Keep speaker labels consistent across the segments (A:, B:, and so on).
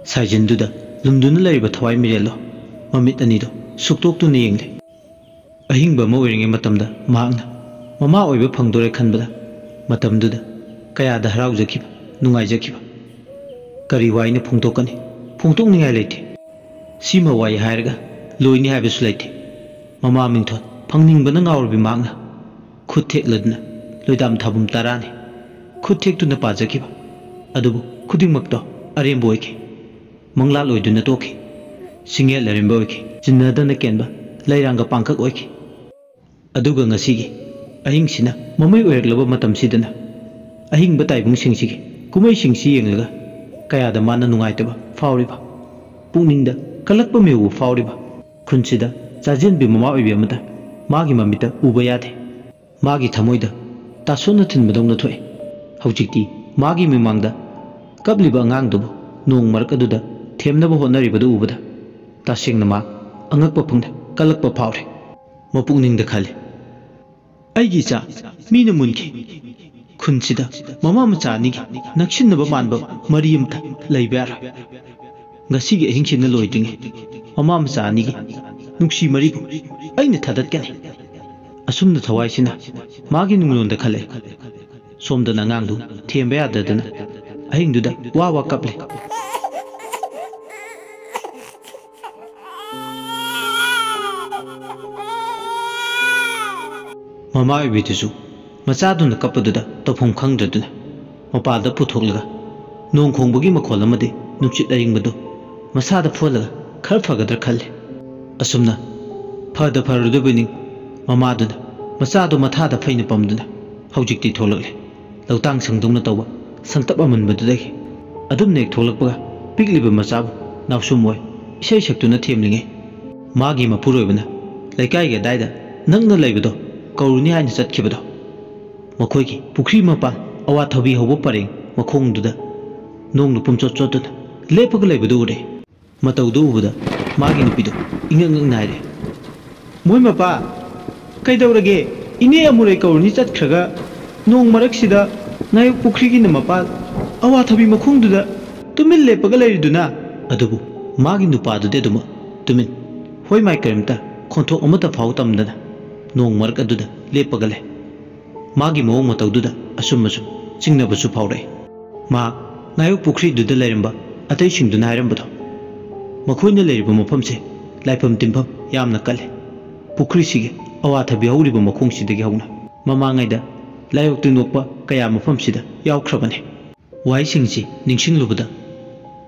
A: Saijinduda lumduna lariba thawai mirelo mamit anido suktoktu ne yengle ahingba ma oiringe matamda maangna mama oiba phangdore khanbada matamduda kaya da harau jakiba nungai jakiba kari waina phungtokani phungtokningai leite sima wai hairga loini haibesu leite mama mingthon phangningbana ngawrbi maangna khuthek ladna loidam thabum tarani khuthek tu na pajakiba adubu khudingmakto arembo oike mangla loiduna toki singel larimba oike jinnadana kenba lairanga pangkak oike aduga ngasigi ahingsina mamai oireklaba matam sidana ahingba taibung singsigi kumai singsi yenglaga kayada mana nungaitaba fauriba pungningda kalakpa mewu fauriba khunchida chajenbi mama oibi amada magi mamita uba yade magi thamoida tasona thinbadongna thoi haujikti magi mimangda kabliba angangdubu nong marak aduda themnaba hotnaribadu ubada tasengna ma angakpa phungda kalakpa faure mapukningda khali aigi cha mina munki khunchida mama macha ni nakshinnaba manba mariyamta leibara ngasigi ahingchina loidinge mama macha ni nungsi maribu aina thadatkani asumna thawaisina magi nunglonda khale somdana ngangdu themba yadadana ahingduda wawa kaple mama oibidusu machaduna kapaduda tofum khangdraduna mapalda puthoklaga nong khongbagi makhol amadi nupchit aringbadu masada pholaga khar fagadra khalle asumna phada farudubini mamaduna machadu mathada phaina pamduna haujikti tholakle lautang sangdungna tawba sangtap amanbadudagi adum nek tholakpaga pikliba machabu nawsumoi isai saktuna themlinge magi mapuroibana laikaiga daida nangna leibado kauruni haina chatkibado makhoigi pukri mapa awa thabi hobo pareng makhongduda nongnu pumchot chotuna lepaga leibado ure mataudu ubuda magi nupido ingang naire moi mapa kaidawrage ine amure kauruni chatkhraga nong maraksida nayu pukri gi namapa awa thabi makhongduda tumil lepaga leiriduna adubu magi nupadude duma tumin hoi mai karimta khonthok amata phau tamdana nong marak aduda lepagale magi mawong mataududa asum chingnabasu phaurai ma nayu pukri duda leirimba atai singduna hairambato makhoina leiriba mafamse laifam timpham yamna kale pukri sige awa thabi hauliba makhong sidagi hauna mamangaida layok tinokpa kaya mafam sida yaukhrabane wai singsi ningsinglubada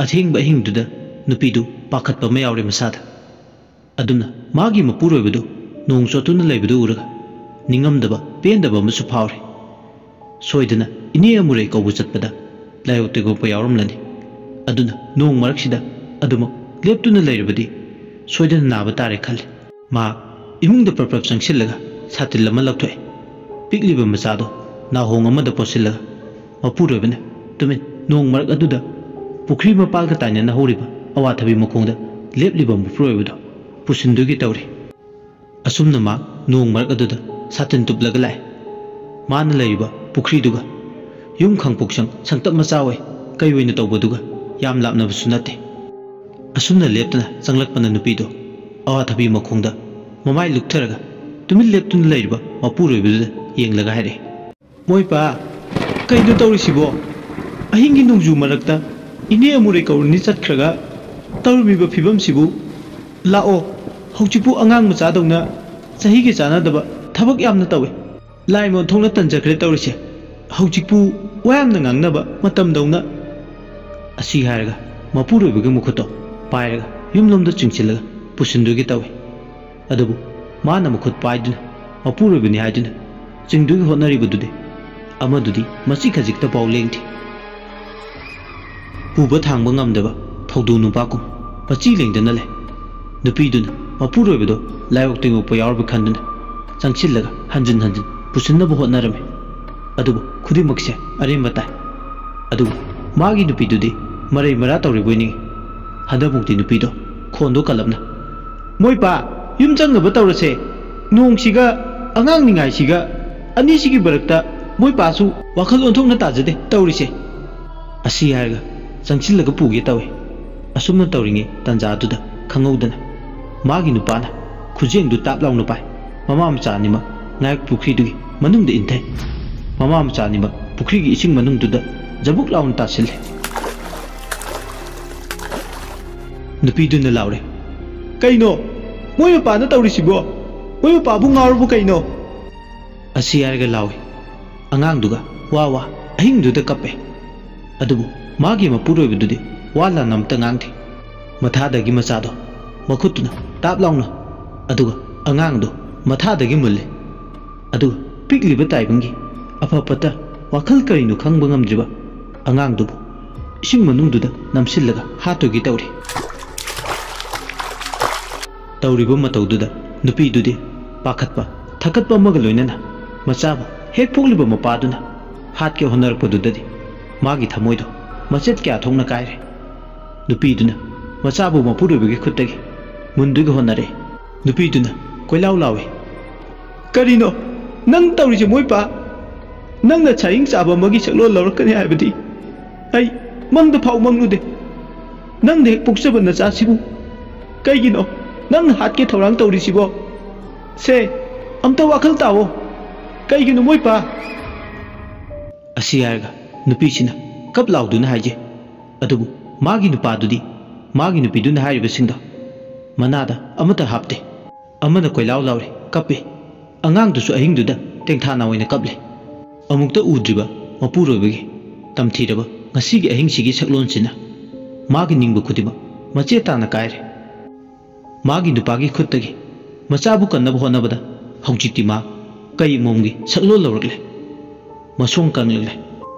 A: athengba hingduda nupidu pakhatpa ma yaure masada aduna magi mapuroibadu nong chotuna leibudu uraga ningamdaba pendaba masu phaure soidana ine amure kaubu chatpada layote go pa yauramlani aduna nong maraksida aduma leptuna leiribadi soidana naba tare khale ma imungda prapap sangsillaga satil lama lakthoi pikliba machado na hong amada posillaga mapuroibana tumin nong marak aduda pukri mapalga tainana horiba awathabi makhongda lepliba mapuroibadu pusindugi tawri asumna ma nong marak aduda satin tuplag lai mana leiba pukri duga yum khangpoksang sangtap machawe kaiwena tawbaduga yam lapna busunate asumna leptana changlakpana nupido awa thabi makhongda mamai luktharaga tumil leptuna leiba mapuroibuda yenglaga haire moi pa kaidu tawrisibo ahingi nungju marakta ine amure kaurni chatkhraga tawrmiba phibam sibu lao hauchipu angang machadongna sahi ge chanadaba thabak yamna tawe laimon thongna tanjakre tawrise hauchipu wayamna ngangnaba matam dawna asi haraga mapuroibuga mukhoto pairaga yumlomda chingchilaga pusindugi tawe adubu mana mukhot paiduna mapuroibuni haiduna chingdugi hotnaribududi amadudi masi khajikta paw lengthi puba thangba ngamdaba thaudu nupakum pachi lengdana le nupiduna mapuroibudo layok tingokpa yaurba khanduna changchillaga hanjin pusinnabu hotnarame adubu khudimmakse aremba tai adubu magi nupidudi marai mara tawriboini hadamukti nupido khondo kalapna moi pa yum changnaba tawrase nongsiga angang ningai siga ani sigi barakta moi pa su wakhal onthongna tajade tawrise asi harga changchillaga puge tawe asumna tawringe tanjaduna khangudana magi nupana khujengdu tap launu pai mama macha nima naik pukri dugi manungda inthai mama macha nima pukri gi ising manungduda jabuk laun tasil nupiduna laure kaino moi mapana tawrisibo moi mapabu ngarubu kaino asiyarga lawi angang duga wawa ahing duda kape adubu magi mapuroibududi wala namta ngangthi mathadagi machado makhutuna tap launa aduga angangdo mathadagi mulle aduga pikliba taibangi afapata wakhal karino khangba ngamjiba angangdubu ising manungduda namsillaga hatogi tawri tawriba matawduda nupidudi pakhatpa thakatpa amaga loinana machabu hek pokliba mapaduna hatke honarakpadudadi magi thamoido machet kya thongna kaire nupiduna machabu mapuroibagi khuttagi mundugi honare nupiduna koilau lawe karino nang tawrije moipa nangna chaing chaba magi saklo lawrakani haibadi ai mangda phau mangnude nang hek pokchaba na chasibu kaigino nang hatke thorang tawrisibo se amta wakhal tawo kaigino moipa asiyarga nupisina kap lauduna haije adubu magi nupadudi magi nupiduna hairibasingdo manada amata hapte amana koilau laure kape angangdusu ahingduda tengthana oina kaple amukta udriba mapuroibagi tamthiraba ngasigi ahingsigi saklonsina magi ningba khudima mache tana kaire magi nupagi khuttagi machabu kannaba honabada haujikti ma kai momgi saklo lawrakle masong kangle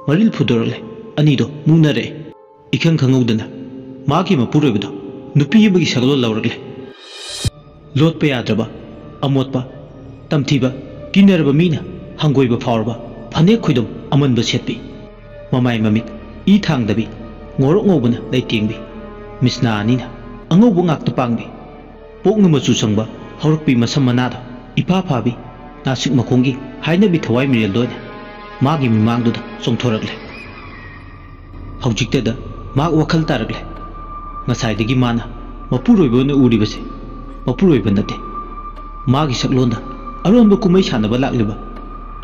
A: maril phudorle anido munare ikhang khangudana magi mapuroibado nupi yabagi saklo lawrakle lotpa yadraba amotpa tamthiba kinarba mina hangoiba phawrba phane khoidom amanba setpi mamai mamit I thangdabi ngorok ngobuna laitengbi misna anina angobu ngakta pangbi pokna machu sangba haurakpi masam manado ipa phabi nasik makhongi hainabi thawai mirel doina magi mimangduda chongthorakle haujiktada mag wakhal tarakle ngasaidagi mana mapuroibona uribase mapuroiba nate magi saklonda aronba kumai sanaba lakliba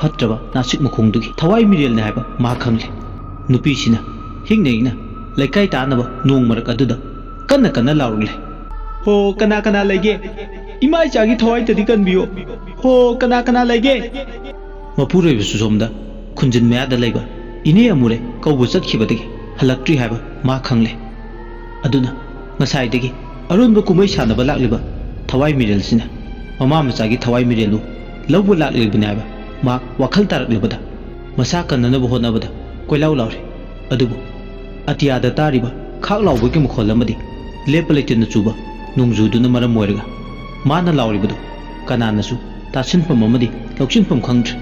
A: fatraba nasik makhongdugi thawai mirel ne haiba ma khangle nupisina hingneina laikai tanaba nong marak aduda kanna kanna laurule ho kana kana lege imai chagi thawai tadi kanbiyo ho kana kana lege mapuroiba susomda khunjin mayada laiba ine amure kaubu chatkibadagi halaktri haiba ma khangle aduna ngasaidagi aronba kumai sanaba lakliba thawai mirel sina mama machagi thawai mirelu lawbu laklibna haiba ma wakhal taraklibada masa kannanaba honabada koilau laure adubu atiyada tariba khak laubagi mukholamadi lepalaitena chuba nungjuduna maram moirga mana lauribadu kananasu tasinpam amadi loksinpam khangdre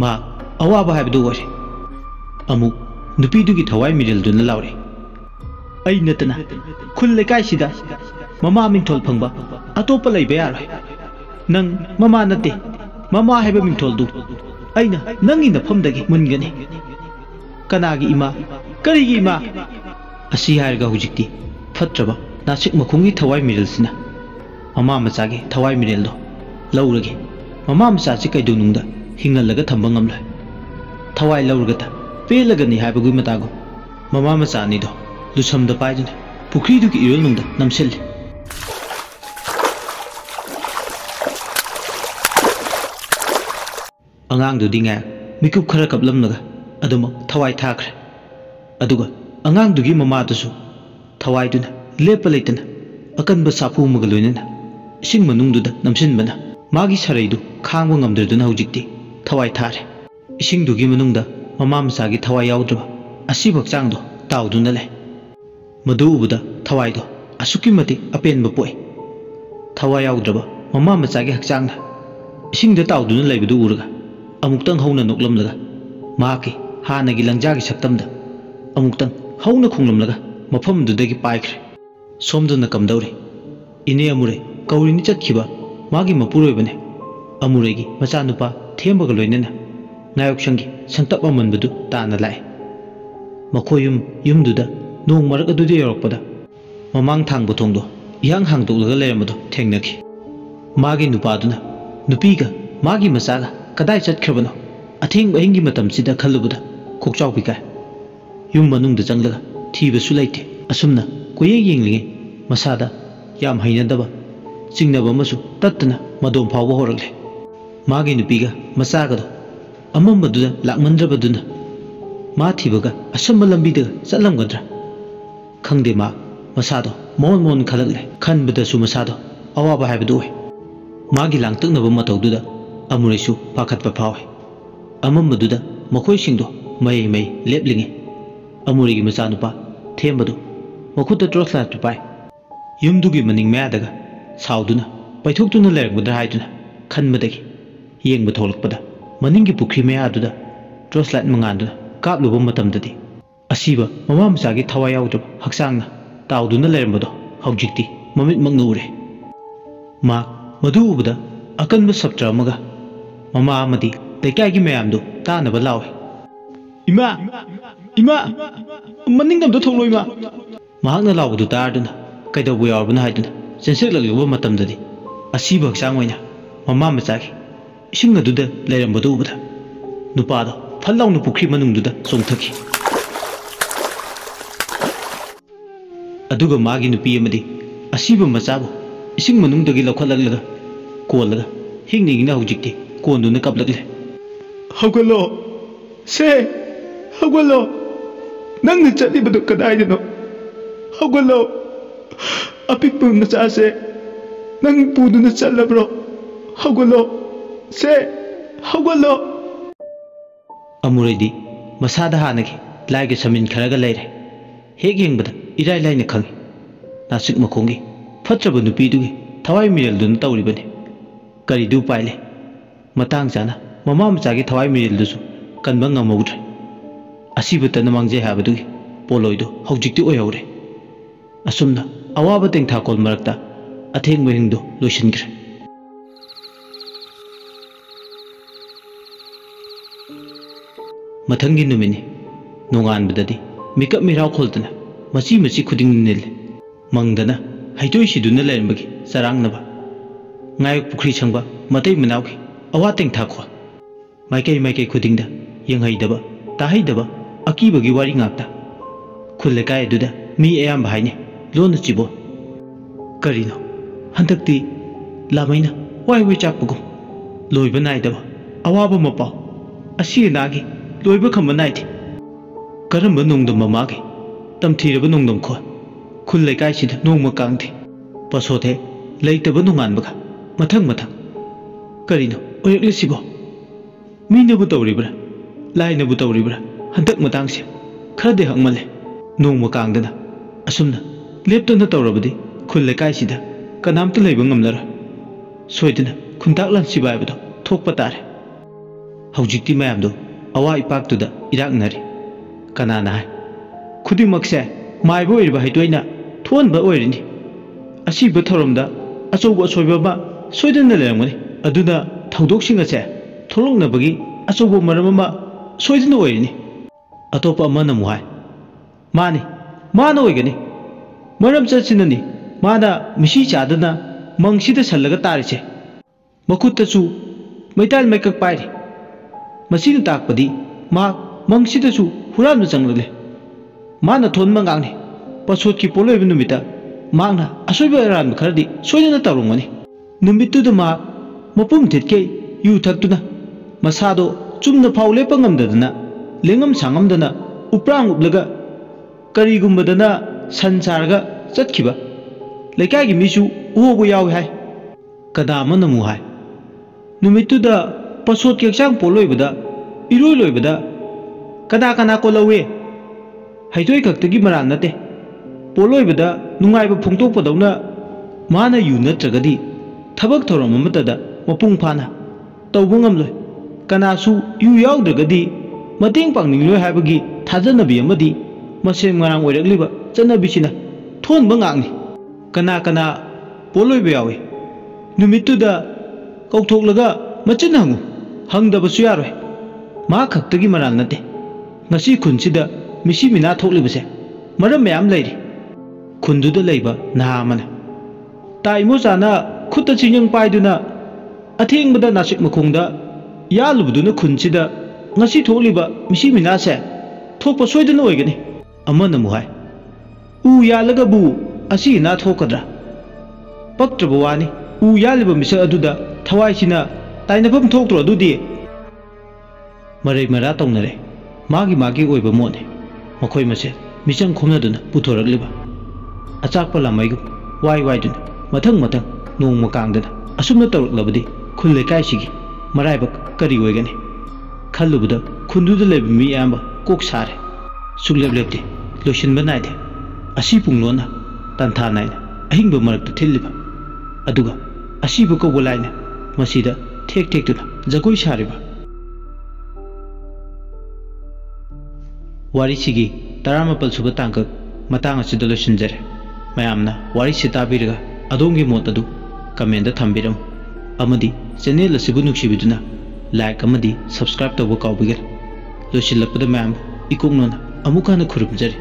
A: ma awaba haibdu wari amu nupidugi thawai mirelduna laure ai natana khul lekai sida mama mingthol phangba atopa laiba yaroi nang mama nate mama haiba mingthol du aina nangi nafamdagi mungani kanagi ima karigi ima asi hairga hujikti fatraba nasik makhungi thawai mirelsina mama machagi thawai mireldo laurage mama machachi kaidunungda hingalaga thamba ngamloi thawai laurgata pelagani haibagui matago mama machani do lusamda paiduna pukri du ki irol nungda namsel angang du dinga mikup khara kaplamnaga aduma thawai thakre aduga angang du gi mama du su thawai duna lepalaitana akanba sapu magaloinana ising manungduda namsinbana magi saraidu khangwa ngamdreduna hujikti thawai thare ising du gi manungda mama machagi thawai yaudrba asi bakchangdo tauduna le madu ubuda thawai do asuki mati apenba poi thawai yaudrba mama machagi hakchangna ising da tauduna leibudu urga amuktang hauna noklamlaga maki hanagi langjagi saktamda amuktang hauna khunglamlaga mafamdudagi paikre somduna kamdauri ine amure kaurini chatkhiba magi mapuroibane amuregi machanupa ꯊꯦꯝꯕꯒ ꯂꯣꯏꯅꯅ ꯉꯥꯌꯣꯛꯁꯪꯒꯤ ꯁꯪꯇꯞ ꯑꯃꯟꯕꯗꯨ ꯇꯥꯅ ꯂꯥꯛꯑꯦ ꯃꯈꯣꯏ ꯌꯨꯝꯗꯨꯗ ꯅꯣꯡ ꯃꯔꯛ ꯑꯗꯨꯗ ꯌꯧꯔꯛꯄꯗ ꯃꯃꯥꯡ ꯊꯥꯡꯕ ꯊꯣꯡꯗꯣ ꯏꯍꯥꯡ ꯍꯥꯡꯗꯣꯛꯂꯒ ꯂꯩꯔꯝꯕꯗꯣ ꯊꯦꯡꯅꯈꯤ ꯃꯥꯒꯤ ꯅꯨꯄꯥꯗꯨꯅ ꯅꯨꯄꯤꯒ ꯃꯥꯒꯤ ꯃꯆꯥꯒ ꯀꯗꯥꯏ ꯆꯠꯈ꯭ꯔꯕꯅꯣ ꯑꯊꯦꯡꯕ ꯑꯍꯤꯡꯒꯤ ꯃꯇꯝꯁꯤꯗ ꯈꯜꯂꯨꯕꯗ ꯀꯣꯛꯆꯥꯎꯕꯤ ꯀꯥꯏ ꯌꯨꯝ ꯃꯅꯨꯡꯗ ꯆꯪꯂꯒ ꯊꯤꯕꯁꯨ ꯂꯩꯇꯦ ꯑꯁꯨꯝꯅ ꯀꯣꯏꯌꯦꯡ ꯌꯦꯡꯂꯤꯉꯩ ꯃꯁꯥꯗ ꯌꯥꯝ ꯍꯩꯅꯗꯕ ꯆꯤꯡꯅꯕ ꯑꯃꯁꯨ ꯇꯠꯇꯅ ꯃꯗꯣꯝ ꯐꯥꯎꯕ ꯍꯧꯔꯛꯂꯦ ꯃꯥꯒꯤ ꯅꯨꯄꯤꯒ ꯃꯆꯥꯒꯗꯣ ꯑꯃꯝꯕꯗꯨꯗ ꯂꯥꯛꯃꯟꯗ꯭ꯔꯕꯗꯨꯅ ꯃꯥ ꯊꯤꯕꯒ ꯑꯁꯝꯕ ꯂꯝꯕꯤꯗꯒ ꯆꯠꯂꯝꯒꯗ꯭ꯔꯥ ꯈꯪꯗꯦ ꯃꯁꯥꯗꯣ ꯃꯣꯟ ꯃꯣꯟ ꯈꯜꯂꯛꯂꯦ ꯈꯟꯕꯗꯁꯨ ꯃꯁꯥꯗꯣ ꯑꯋꯥꯕ ꯍꯥꯏꯕꯗꯨ ꯑꯣꯏ ꯃꯥꯒꯤ ꯂꯥꯡꯇꯛꯅꯕ ꯃꯇꯧꯗꯨꯗ ꯑꯃꯨꯔꯩꯁꯨ ꯄꯥꯈꯠꯄ ꯐꯥꯎꯏ ꯑꯃꯝꯕꯗꯨꯗ ꯃꯈꯣꯏꯁꯤꯡꯗꯣ ꯃꯩ ꯂꯦꯞꯂꯤꯉꯩ ꯑꯃꯨꯔꯩꯒꯤ ꯃꯆꯥꯅꯨꯄꯥ ꯊꯦꯝꯕꯗꯨ ꯃꯈꯨꯠꯇ ꯇꯣꯔꯆ ꯂꯥꯏꯠꯇꯨ ꯄꯥꯏ ꯌꯨꯝꯗꯨꯒꯤ ꯃꯅꯤꯡ ꯃꯌꯥꯗꯒ ꯁꯥꯎꯗꯨꯅ ꯄꯩꯊꯣꯛꯇꯨꯅ ꯂꯩꯔꯝꯒꯗ꯭ꯔꯥ ꯍꯥꯏꯗꯨꯅ ꯈꯟꯕꯗꯒꯤ ꯌꯦꯡꯕ ꯊꯣꯛꯂꯛꯄꯗ ꯃꯅꯤꯡꯒꯤ ꯄꯨꯈ꯭ꯔꯤ ꯃꯌꯥꯗꯨꯗ ꯇꯣꯔꯆ ꯂꯥꯏꯠ ꯃꯉꯥꯜꯗꯨꯅ ꯀꯥꯞꯂꯨꯕ ꯃꯇꯝꯗꯗꯤ ꯑꯁꯤꯕ ꯃꯃꯥ ꯃꯆꯥꯒꯤ ꯊꯋꯥꯏ ꯌꯥꯎꯗ꯭ꯔꯕ ꯍꯛꯆꯥꯡꯅ ꯇꯥꯎꯗꯨꯅ ꯂꯩꯔꯝꯕꯗꯣ ꯍꯧꯖꯤꯛꯇꯤ ꯃꯃꯤꯠꯃꯛꯅ ꯎꯔꯦ ꯃꯗꯨ ꯎꯕꯗ ꯑꯀꯟꯕ ꯁꯞꯇ꯭ꯔ ꯑꯃꯒ ꯃꯃꯥ ꯑꯃꯗꯤ ꯂꯩꯀꯥꯏꯒꯤ ꯃꯌꯥꯝꯗꯨ ꯇꯥꯅꯕ ꯂꯥꯎꯏ ꯏꯃꯥ ꯏꯃꯥ ꯃꯅꯤꯡꯗ ꯑꯝꯇ ꯊꯣꯛꯂꯣ ꯏꯃꯥ ꯃꯍꯥꯛꯅ ꯂꯥꯎꯕꯗꯨ ꯇꯥꯔꯗꯨꯅ ꯀꯩꯗꯧꯕ ꯌꯥꯎꯔꯕꯅꯣ ꯍꯥꯏꯗꯨꯅ ꯆꯦꯟꯁꯤꯜꯂꯛꯂꯨꯕ ꯃꯇꯝꯗꯗꯤ ꯑꯁꯤꯕ ꯍꯛꯆꯥꯡ ꯑꯣꯏꯅ ꯃꯃꯥ ꯃꯆꯥꯒꯤ ꯏꯁꯤꯡ ꯑꯗꯨꯗ ꯂꯩꯔꯝꯕꯗꯨ ꯎꯕꯗ ꯅꯨꯄꯥꯗꯣ ꯐꯠ ꯂꯥꯎꯅ ꯄꯨꯈ꯭ꯔꯤ ꯃꯅꯨꯡꯗꯨꯗ ꯆꯣꯡꯊꯈꯤ ꯑꯗꯨꯒ ꯃꯥꯒꯤ ꯅꯨꯄꯤ ꯑꯃꯗꯤ ꯑꯁꯤꯕ ꯃꯆꯥꯕꯨ ꯏꯁꯤꯡ ꯃꯅꯨꯡꯗꯒꯤ ꯂꯧꯈꯠꯂꯛꯂꯒ ꯀꯣꯜꯂꯒ ꯍꯤꯡꯅ ꯍꯧꯖꯤꯛꯇꯤ ꯀꯣꯟꯗꯨꯅ ꯀꯞꯂꯛꯂꯦ ꯍꯧꯒꯠꯂꯣ ꯁꯦ ꯍꯧꯒꯠꯂꯣ ꯅꯪꯅ ꯆꯠꯂꯤꯕꯗꯨ ꯀꯗꯥꯏꯗꯅꯣ ꯍꯧꯒꯠꯂꯣ ꯑꯄꯤꯛꯄ ꯃꯆꯥꯁꯦ ꯅꯪ ꯄꯨꯗꯨꯅ ꯆꯠꯂꯕ꯭ꯔꯣ ꯍꯧꯒꯠꯂꯣ ꯁꯦ ꯍꯧꯒꯠꯂꯣ ꯑꯃꯨꯔꯩꯗꯤ ꯃꯁꯥꯗ ꯍꯥꯟꯅꯒꯤ ꯂꯥꯏꯒ ꯁꯃꯤꯟ ꯈꯔꯒ ꯂꯩꯔꯦ ꯍꯦꯛ ꯌꯦꯡꯕꯗ ꯏꯔꯥꯏ ꯂꯥꯏꯅ ꯈꯪꯉꯤ ꯅꯥꯁꯤꯛ ꯃꯈꯣꯡꯒꯤ ꯐꯠꯇ꯭ꯔꯕ ꯅꯨꯄꯤꯗꯨꯒꯤ ꯊꯋꯥꯏ ꯃꯤꯔꯦꯜꯗꯨꯅ ꯇꯧꯔꯤꯕꯅꯤ ꯀꯔꯤꯗꯨ ꯎꯄꯥꯏ ꯂꯩ ꯃꯇꯥꯡ ꯆꯥꯅ ꯃꯃꯥ ꯃꯆꯥꯒꯤ ꯊꯋꯥꯏ ꯃꯤꯔꯦꯜꯗꯨꯁꯨ ꯀꯟꯕ ꯉꯝꯍꯧꯗ꯭ꯔꯦ ꯑꯁꯤꯕꯇꯅ ꯃꯥꯡꯖꯩ ꯍꯥꯏꯕꯗꯨꯒꯤ ꯄꯣꯂꯣꯏꯗꯨ ꯍꯧꯖꯤꯛꯇꯤ ꯑꯣꯏꯍꯧꯔꯦ ꯑꯁꯨꯝꯅ ꯑꯋꯥꯕ ꯇꯦꯡꯊꯥꯀꯣꯜ ꯃꯔꯛꯇ ꯑꯊꯦꯡꯕ ꯍꯤꯡꯗꯨ ꯂꯣꯏꯁꯤꯟꯈ꯭ꯔꯦ ꯃꯊꯪꯒꯤ ꯅꯨꯃꯤꯠꯅꯤ ꯅꯣꯡꯉꯥꯟꯕꯗꯗꯤ ꯃꯤꯀꯞ ꯃꯤꯔꯥꯎ ꯈꯣꯜꯗꯅ ꯃꯆꯤ ꯈꯨꯗꯤꯡ ꯅꯤꯜꯂꯦ ꯃꯪꯗꯅ ꯍꯩꯇꯣꯏ ꯁꯤꯗꯨꯅ ꯂꯩꯔꯝꯕꯒꯤ ꯆꯔꯥꯡꯅꯕ ꯉꯥꯌꯣꯛ ꯄꯨꯈ꯭ꯔꯤ ꯁꯪꯕ ꯃꯇꯩ ꯃꯅꯥꯎꯒꯤ ꯑꯋꯥ ꯇꯦꯡꯊꯥꯈꯣꯜ ꯃꯥꯏꯀꯩ ꯈꯨꯗꯤꯡꯗ ꯌꯦꯡꯍꯩꯗꯕ ꯇꯥꯍꯩꯗꯕ ꯑꯀꯤꯕꯒꯤ ꯋꯥꯔꯤ ꯉꯥꯛꯇ ꯈꯨꯜ ꯂꯩꯀꯥꯏ ꯑꯗꯨꯗ ꯃꯤ ꯑꯌꯥꯝꯕ ꯍꯥꯏꯅꯩ ꯂꯣꯟꯅ ꯆꯤꯕꯣꯟ ꯀꯔꯤꯅꯣ ꯍꯟꯗꯛꯇꯤ ꯂꯥꯃꯩꯅ ꯋꯥꯏ ꯆꯥꯛꯄꯒꯨꯝ ꯂꯣꯏꯕ ꯅꯥꯏꯗꯕ ꯑꯋꯥꯕ ꯃꯄꯥꯎ ꯑꯁꯤ ꯑꯅꯥꯒꯤ ꯂꯣꯏꯕ ꯈꯝꯕ ꯅꯥꯏꯗꯦ ꯀꯔꯝꯕ ꯅꯣꯡꯗꯝ ꯃꯃꯥꯒꯤ ꯇꯝꯊꯤꯔꯕ ꯅꯣꯡꯗꯝ ꯈꯨꯜ ꯂꯩꯀꯥꯏꯁꯤꯗ ꯅꯣꯡꯃ ꯀꯥꯡꯗꯦ ꯄꯁꯣꯊꯦ ꯂꯩꯇꯕ ꯅꯣꯡꯉꯥꯟꯕꯒ ꯃꯊꯪ ꯀꯔꯤꯅꯣ ꯑꯣꯏꯔꯛꯂꯤꯁꯤꯕꯣ ꯃꯤꯅꯕꯨ ꯇꯧꯔꯤꯕ꯭ꯔꯥ ꯂꯥꯏꯅꯕꯨ ꯇꯧꯔꯤꯕ꯭ꯔꯥ ꯍꯟꯗꯛ ꯃꯇꯥꯡꯁꯦ ꯈꯔꯗꯤ ꯍꯛꯃꯜꯂꯦ ꯅꯣꯡꯃ ꯀꯥꯡꯗꯅ ꯑꯁꯨꯝꯅ ꯂꯦꯞꯇꯅ ꯇꯧꯔꯕꯗꯤ ꯈꯨꯜ ꯂꯩꯀꯥꯏꯁꯤꯗ ꯀꯅꯥꯝꯇ ꯂꯩꯕ ꯉꯝꯂꯔꯣꯏ ꯁꯣꯏꯗꯅ ꯈꯨꯟꯇꯥꯛ ꯂꯥꯟꯁꯤꯕ ꯍꯥꯏꯕꯗꯣ ꯊꯣꯛꯄ ꯇꯥꯔꯦ ꯍꯧꯖꯤꯛꯇꯤ ꯃꯌꯥꯝꯗꯣ ꯑꯋꯥ ꯏꯄꯥꯛꯇꯨꯗ ꯏꯔꯥꯛꯅꯔꯤ ꯀꯅꯥꯅ ꯍꯥꯏ ꯈꯨꯗꯤꯡꯃꯛꯁꯦ ꯃꯥꯏꯕ ꯑꯣꯏꯔꯤꯕ ꯍꯩꯇꯣꯏꯅ ꯊꯣꯛꯍꯟꯕ ꯑꯣꯏꯔꯤꯅꯤ ꯑꯁꯤꯕ ꯊꯧꯔꯝꯗ ꯑꯆꯧꯕ ꯑꯁꯣꯏꯕ ꯑꯃ ꯁꯣꯏꯗꯅ ꯂꯩꯔꯝꯒꯅꯤ ꯑꯗꯨꯅ ꯊꯧꯗꯣꯛꯁꯤꯡ ꯑꯁꯦ ꯊꯣꯛꯂꯛꯅꯕꯒꯤ ꯑꯆꯧꯕ ꯃꯔꯝ ꯑꯃ ꯁꯣꯏꯗꯅ ꯑꯣꯏꯔꯤꯅꯤ ꯑꯇꯣꯞꯄ ꯑꯃꯅ ꯑꯃꯨꯛ ꯍꯥꯏ ꯃꯥꯅ ꯑꯣꯏꯒꯅꯤ ꯃꯔꯝ ꯆꯠꯁꯤꯅꯅꯤ ꯃꯥꯅ ꯃꯤꯁꯤ ꯆꯥꯗꯅ ꯃꯪꯁꯤꯗ ꯁꯜꯂꯒ ꯇꯥꯔꯤꯁꯦ ꯃꯈꯨꯠꯇꯁꯨ ꯃꯩꯇꯥꯜ ꯃꯩꯀꯛ ꯄꯥꯏꯔꯤ ꯃꯁꯤꯅ ꯇꯥꯛꯄꯗꯤ ꯃꯪꯁꯤꯗꯁꯨ ꯍꯨꯔꯥꯟꯕ ꯆꯪꯂꯛꯂꯦ ꯃꯥꯅ ꯊꯣꯟꯕ ꯉꯥꯡꯅꯤ ꯄꯁꯣꯠꯀꯤ ꯄꯣꯠꯂꯣꯏꯕ ꯅꯨꯃꯤꯠꯇ ꯃꯥꯅ ꯑꯁꯣꯏꯕ ꯑꯔꯥꯟꯕ ꯈꯔꯗꯤ ꯁꯣꯏꯗꯅ ꯇꯧꯔꯝꯒꯅꯤ ꯅꯨꯃꯤꯠꯇꯨꯗ ꯃꯄꯨꯝ ꯊꯤꯠꯀꯩ ꯌꯨ ꯊꯛꯇꯨꯅ ꯃꯁꯥꯗꯣ ꯆꯨꯝꯅ ꯐꯥꯎ ꯂꯦꯞꯄ ꯉꯝꯗꯗꯅ ꯂꯦꯡꯉꯝ ꯁꯥꯡꯉꯝꯗꯅ ꯎꯄ꯭ꯔꯥꯡ ꯎꯞꯂꯒ ꯀꯔꯤꯒꯨꯝꯕꯗꯅ ꯁꯟ ꯁꯥꯔꯒ ꯆꯠꯈꯤꯕ ꯂꯩꯀꯥꯏꯒꯤ ꯃꯤꯁꯨ ꯎꯍꯧꯕ ꯌꯥꯎꯏ ꯍꯥꯏ ꯀꯅꯥ ꯑꯃꯅ ꯑꯃꯨꯛ ꯍꯥꯏ ꯅꯨꯃꯤꯠꯇꯨꯗ ꯄꯁꯣꯠꯀꯤ ꯍꯛꯆꯥꯡ ꯄꯣꯠꯂꯣꯏꯕꯗ ꯏꯔꯣꯏ ꯂꯣꯏꯕꯗ ꯀꯅꯥ ꯀꯣꯜꯍꯧꯏ ꯍꯩꯇꯣꯏ ꯈꯛꯇꯒꯤ ꯃꯔꯥꯜ ꯅꯠꯇꯦ ꯄꯣꯠꯂꯣꯏꯕꯗ ꯅꯨꯡꯉꯥꯏꯕ ꯐꯣꯡꯗꯣꯛꯄꯗꯧꯅ ꯃꯥꯅ ꯌꯨ ꯅꯠꯇ꯭ꯔꯒꯗꯤ ꯊꯕꯛ ꯊꯧꯔꯝ ꯑꯃꯠꯇꯗ ꯃꯄꯨꯡ ꯐꯥꯅ ꯇꯧꯕ ꯉꯝꯂꯣꯏ ꯀꯅꯥꯁꯨ ꯌꯨ ꯌꯥꯎꯗ꯭ꯔꯒꯗꯤ ꯃꯇꯦꯡ ꯄꯥꯡꯅꯤꯡꯂꯣꯏ ꯍꯥꯏꯕꯒꯤ ꯊꯥꯖꯅꯕꯤ ꯑꯃꯗꯤ ꯃꯁꯦꯟ ꯃꯔꯥꯡ ꯑꯣꯏꯔꯛꯂꯤꯕ ꯆꯠꯅꯕꯤꯁꯤꯅ ꯊꯣꯟꯕ ꯉꯥꯛꯅꯤ ꯀꯅꯥ ꯄꯣꯠꯂꯣꯏꯕ ꯌꯥꯎꯏ ꯅꯨꯃꯤꯠꯇꯨꯗ ꯀꯧꯊꯣꯛꯂꯒ ꯃꯆꯤꯟ ꯍꯪꯉꯨ hangdabasु yaroi ma khaktagi maral nate ngasi khunsida misi mina thoklibase maram mayam leiri khunduda leiba naha amana taimo chana khutta chinyang paiduna athengbada nasik makhongda yalubuduna khunsida ngasi thokliba misi mina se thokpa soidana oigani amana muhai u yalaga bu asi na thokadra paktraba wani u yaliba misa aduda thawai sina tainafam thoktro adudi marai mara tongnare magi magi oiba mone makhoi mase michang khomnaduna puthoraliba achakpa lamaigu wai wai duna mathang mathang nong makangdana asumna tawraklabadi khulle kai sigi maraiba kari oigani khallubada khunduda leba mi amba kok sare sugleb lebde loishinba naide asi punglona tantha naina ahingba marakta thilliba aduga asibu ko bolaina masida thek thek tuna jagoi sariba wari sigi taramapal suba tangkak matang asida loishinjare mayamna wari sitabiraga adongi mot adu comment da thambiram amadi channel asibu nuksibiduna like amadi subscribe tawba kawbigar loishilapda mayam ikoknona amukana khurumjare